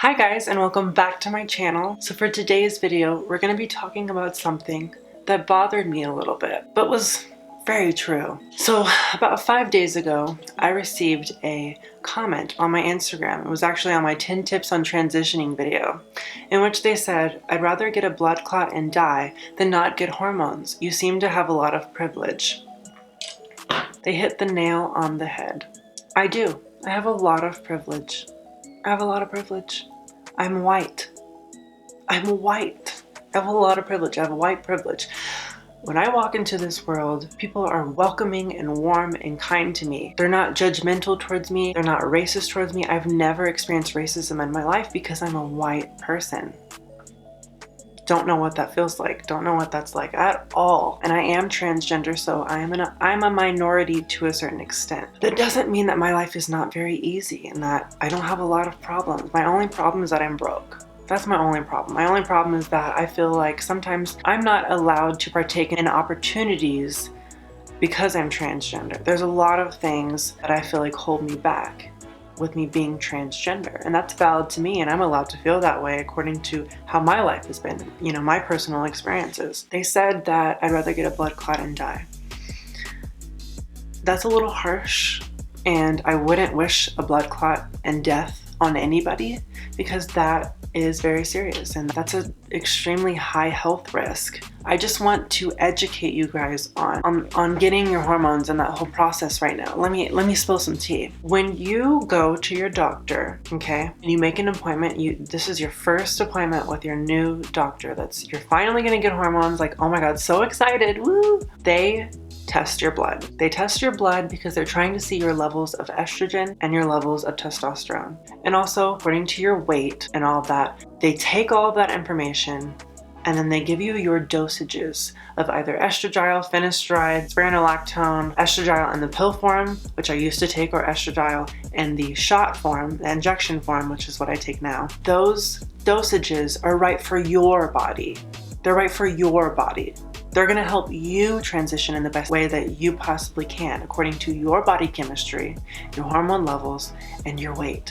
Hi guys, and welcome back to my channel. So for today's video, we're going to be talking about something that bothered me a little bit, but was very true. So about 5 days ago, I received a comment on my Instagram. It was actually on my 10 tips on transitioning video, in which they said, "I'd rather get a blood clot and die than not get hormones. You seem to have a lot of privilege." They hit the nail on the head. I do. I have a lot of privilege. I have a lot of privilege. I'm white. I'm white. I have a lot of privilege. I have white privilege. When I walk into this world, people are welcoming and warm and kind to me. They're not judgmental towards me. They're not racist towards me. I've never experienced racism in my life because I'm a white person. Don't know what that feels like. Don't know what that's like at all. And I am transgender, so I'm a minority to a certain extent. That doesn't mean that my life is not very easy and that I don't have a lot of problems. My only problem is that I'm broke. That's my only problem. My only problem is that I feel like sometimes I'm not allowed to partake in opportunities because I'm transgender. There's a lot of things that I feel like hold me back with me being transgender, and that's valid to me, and I'm allowed to feel that way according to how my life has been, my personal experiences. They said that I'd rather get a blood clot and die. That's a little harsh, and I wouldn't wish a blood clot and death on anybody because that is very serious and that's an extremely high health risk. I just want to educate you guys on getting your hormones and that whole process right now. Let me spill some tea. When you go to your doctor, okay, and you make an appointment, this is your first appointment with your new doctor. You're finally gonna get hormones, like, oh my god, so excited, woo! They test your blood. They test your blood because they're trying to see your levels of estrogen and your levels of testosterone. And also, according to your weight and all of that, they take all of that information and then they give you your dosages of either estradiol, finasteride, spironolactone, estradiol in the pill form, which I used to take, or estradiol in the shot form, the injection form, which is what I take now. Those dosages are right for your body. They're right for your body. They're gonna help you transition in the best way that you possibly can, according to your body chemistry, your hormone levels, and your weight,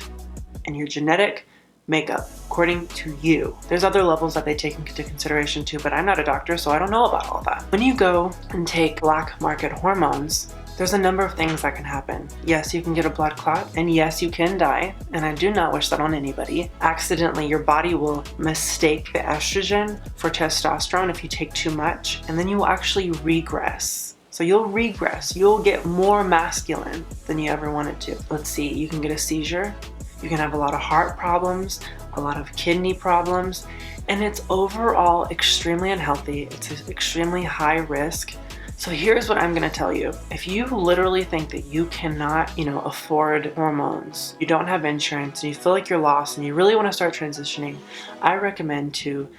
and your genetic makeup, according to you. There's other levels that they take into consideration too, but I'm not a doctor, so I don't know about all that. When you go and take black market hormones, there's a number of things that can happen. Yes, you can get a blood clot, and yes, you can die, and I do not wish that on anybody. Accidentally, your body will mistake the estrogen for testosterone if you take too much, and then you will actually regress. So you'll regress. You'll get more masculine than you ever wanted to. Let's see, you can get a seizure, you can have a lot of heart problems, a lot of kidney problems, and it's overall extremely unhealthy. It's an extremely high risk. So here's what I'm gonna tell you. If you literally think that you cannot, afford hormones, you don't have insurance, and you feel like you're lost, and you really wanna start transitioning, I recommend to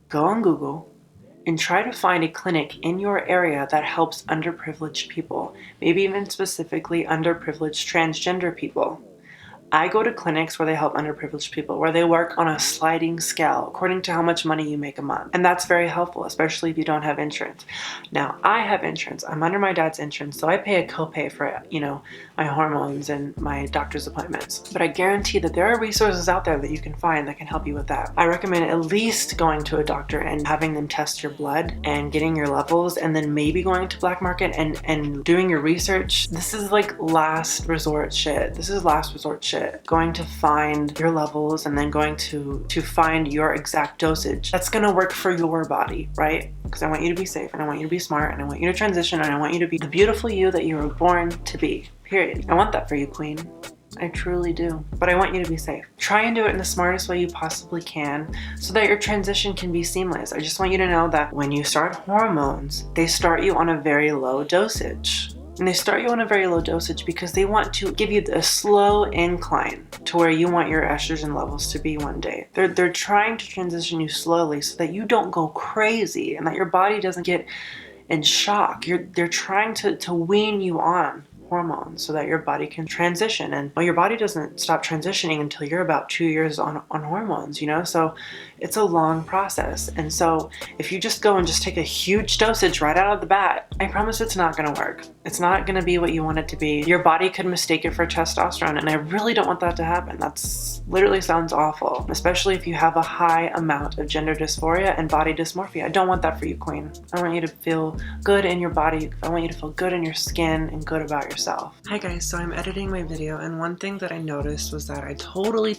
go on Google and try to find a clinic in your area that helps underprivileged people, maybe even specifically underprivileged transgender people. I go to clinics where they help underprivileged people, where they work on a sliding scale according to how much money you make a month. And that's very helpful, especially if you don't have insurance. Now, I have insurance. I'm under my dad's insurance, so I pay a copay for, my hormones and my doctor's appointments. But I guarantee that there are resources out there that you can find that can help you with that. I recommend at least going to a doctor and having them test your blood and getting your levels, and then maybe going to black market and doing your research. This is like last resort shit. This is last resort shit. Going to find your levels and then going to find your exact dosage that's going to work for your body, right? Because I want you to be safe, and I want you to be smart, and I want you to transition, and I want you to be the beautiful you that you were born to be, period. I want that for you, queen. I truly do. But I want you to be safe. Try and do it in the smartest way you possibly can so that your transition can be seamless. I just want you to know that when you start hormones, they start you on a very low dosage. And they start you on a very low dosage because they want to give you a slow incline to where you want your estrogen levels to be one day. They're trying to transition you slowly so that you don't go crazy and that your body doesn't get in shock. They're trying to wean you on hormones so that your body can transition. And well, your body doesn't stop transitioning until you're about 2 years on hormones, you know? So it's a long process. And so if you just go and just take a huge dosage right out of the bat, I promise it's not gonna work. It's not gonna be what you want it to be. Your body could mistake it for testosterone, and I really don't want that to happen. That's literally sounds awful, especially if you have a high amount of gender dysphoria and body dysmorphia. I don't want that for you, queen. I want you to feel good in your body. I want you to feel good in your skin and good about yourself. Hi guys, so I'm editing my video, and one thing that I noticed was that I totally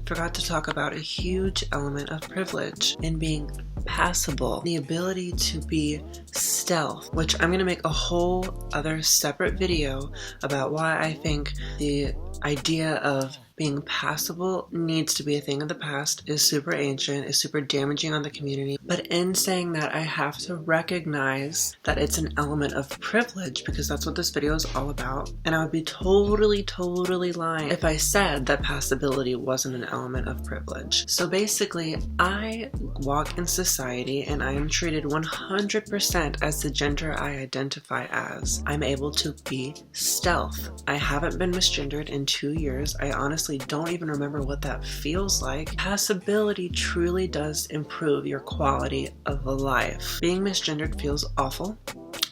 forgot to talk about a huge element of privilege in being passable. The ability to be stealth, which I'm gonna make a whole other separate video about why I think the idea of being passable needs to be a thing of the past, is super ancient, is super damaging on the community. But in saying that, I have to recognize that it's an element of privilege, because that's what this video is all about. And I would be totally lying if I said that passability wasn't an element of privilege. So basically, I walk in society and I am treated 100% as the gender I identify as. I'm able to be stealth. I haven't been misgendered in 2 years. I honestly don't even remember what that feels like. Passability truly does improve your quality of life. Being misgendered feels awful.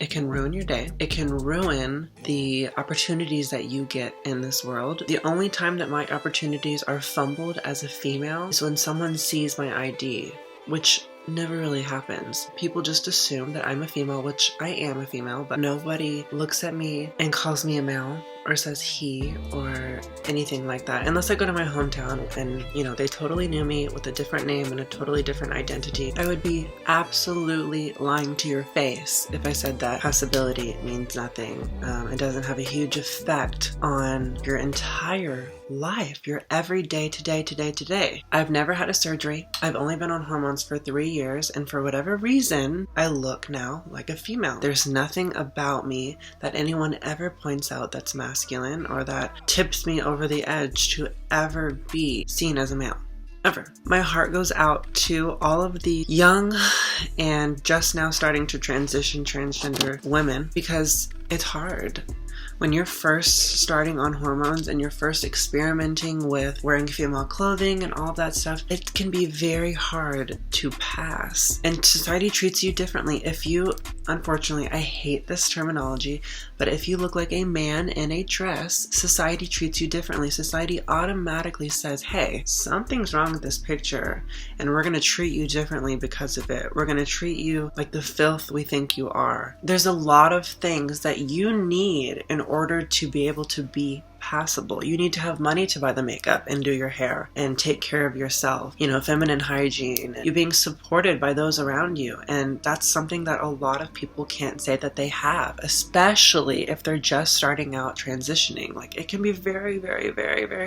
It can ruin your day. It can ruin the opportunities that you get in this world. The only time that my opportunities are fumbled as a female is when someone sees my ID, which never really happens. People just assume that I'm a female, which I am a female, but nobody looks at me and calls me a male or says he or anything like that, unless I go to my hometown and, you know, they totally knew me with a different name and a totally different identity. I would be absolutely lying to your face if I said that passability means nothing. It doesn't have a huge effect on your entire life, your everyday today. I've never had a surgery. I've only been on hormones for 3 years, and for whatever reason, I look now like a female. There's nothing about me that anyone ever points out that's masculine or that tips me over the edge to ever be seen as a male. Ever. My heart goes out to all of the young and just now starting to transition transgender women, because it's hard. When you're first starting on hormones and you're first experimenting with wearing female clothing and all that stuff, it can be very hard to pass. And society treats you differently. If you, unfortunately, I hate this terminology, but if you look like a man in a dress, society treats you differently. Society automatically says, hey, something's wrong with this picture, and we're gonna treat you differently because of it. We're gonna treat you like the filth we think you are. There's a lot of things that you need in order to be able to be passable. You need to have money to buy the makeup and do your hair and take care of yourself. You know, feminine hygiene, you being supported by those around you. And that's something that a lot of people can't say that they have, especially if they're just starting out transitioning. Like, it can be very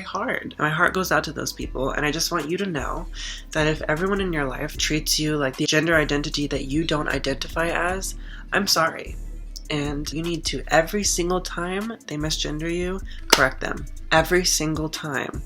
hard. My heart goes out to those people, and I just want you to know that if everyone in your life treats you like the gender identity that you don't identify as, I'm sorry. And you need to, every single time they misgender you, correct them. Every single time.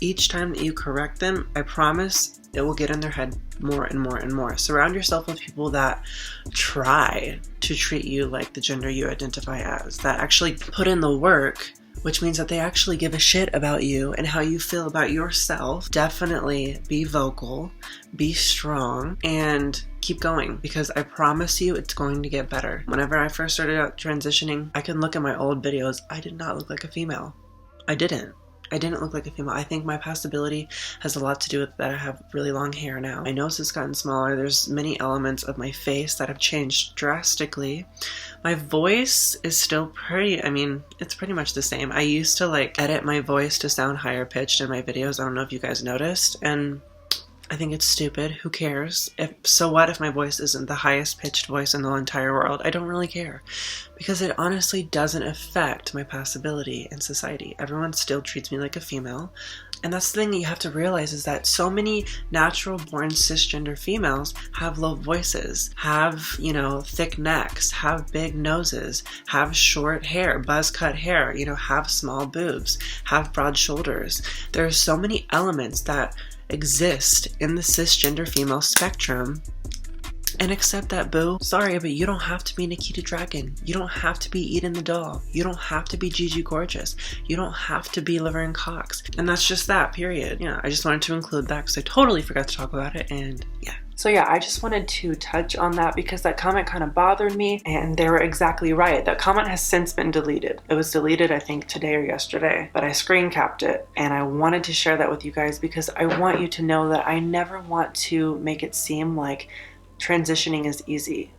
Each time that you correct them, I promise it will get in their head more and more. Surround yourself with people that try to treat you like the gender you identify as, that actually put in the work, which means that they actually give a shit about you and how you feel about yourself. Definitely be vocal, be strong, and keep going, because I promise you it's going to get better. Whenever I first started out transitioning, I can look at my old videos. I did not look like a female. I didn't look like a female. I think my passability has a lot to do with that I have really long hair now. My nose has gotten smaller. There's many elements of my face that have changed drastically. My voice is still it's pretty much the same. I used to like edit my voice to sound higher pitched in my videos. I don't know if you guys noticed, and I think it's stupid. Who cares? So what if my voice isn't the highest pitched voice in the entire world? I don't really care, because it honestly doesn't affect my passability in society. Everyone still treats me like a female. And that's the thing that you have to realize, is that so many natural born cisgender females have low voices, have, you know, thick necks, have big noses, have short hair, buzz cut hair, you know, have small boobs, have broad shoulders. There are so many elements that exist in the cisgender female spectrum And accept that, boo. Sorry, but you don't have to be Nikita Dragon. You don't have to be Eden the Doll. You don't have to be Gigi Gorgeous. You don't have to be Laverne Cox. And that's just that, period. Yeah, I just wanted to include that because I totally forgot to talk about it, and yeah. So yeah, I just wanted to touch on that because that comment kind of bothered me, and they were exactly right. That comment has since been deleted. It was deleted, I think, today or yesterday, but I screen capped it, and I wanted to share that with you guys because I want you to know that I never want to make it seem like transitioning is easy,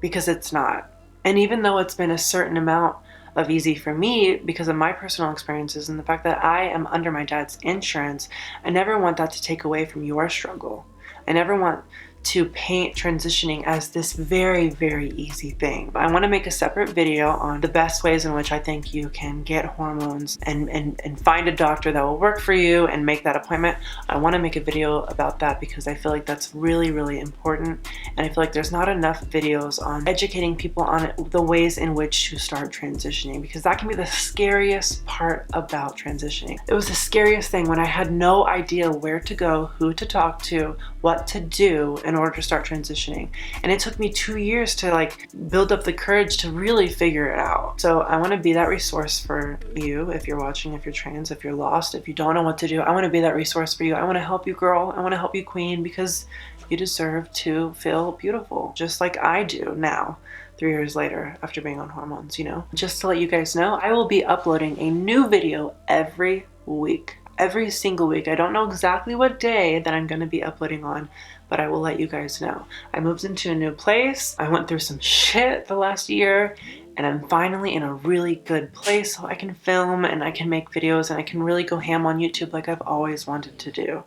because it's not. And even though it's been a certain amount of easy for me because of my personal experiences and the fact that I am under my dad's insurance, I never want that to take away from your struggle. I never want to paint transitioning as this very, very easy thing. I want to make a separate video on the best ways in which I think you can get hormones and find a doctor that will work for you and make that appointment. I want to make a video about that because I feel like that's really, really important. And I feel like there's not enough videos on educating people on the ways in which to start transitioning, because that can be the scariest part about transitioning. It was the scariest thing when I had no idea where to go, who to talk to, what to do in order to start transitioning. And it took me 2 years to like build up the courage to really figure it out. So I want to be that resource for you if you're watching, if you're trans, if you're lost, if you don't know what to do. I want to be that resource for you. I want to help you, girl. I want to help you, queen, because you deserve to feel beautiful just like I do now, 3 years later after being on hormones, you know. Just to let you guys know, I will be uploading a new video every week. Every single week. I don't know exactly what day that I'm going to be uploading on, but I will let you guys know. I moved into a new place. I went through some shit the last year, and I'm finally in a really good place so I can film and I can make videos and I can really go ham on YouTube like I've always wanted to do.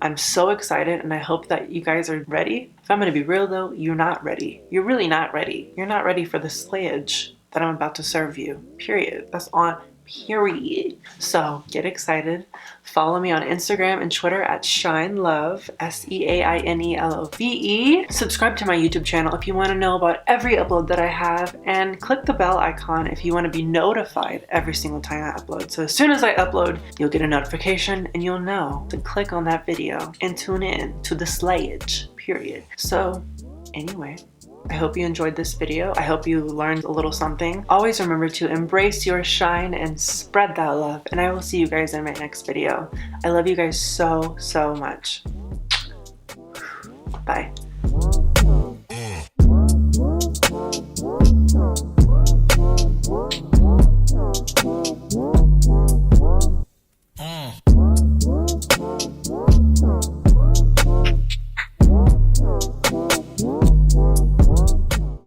I'm so excited, and I hope that you guys are ready. If I'm going to be real though, you're not ready. You're really not ready. You're not ready for the slayage that I'm about to serve you. Period. That's on period. So get excited. Follow me on Instagram and Twitter at ShineLove, SEAINELOVE. Subscribe to my YouTube channel if you want to know about every upload that I have, and click the bell icon if you want to be notified every single time I upload. So as soon as I upload, you'll get a notification and you'll know to click on that video and tune in to the slayage, period. So anyway, I hope you enjoyed this video. I hope you learned a little something. Always remember to embrace your shine and spread that love. And I will see you guys in my next video. I love you guys so, so much. Bye.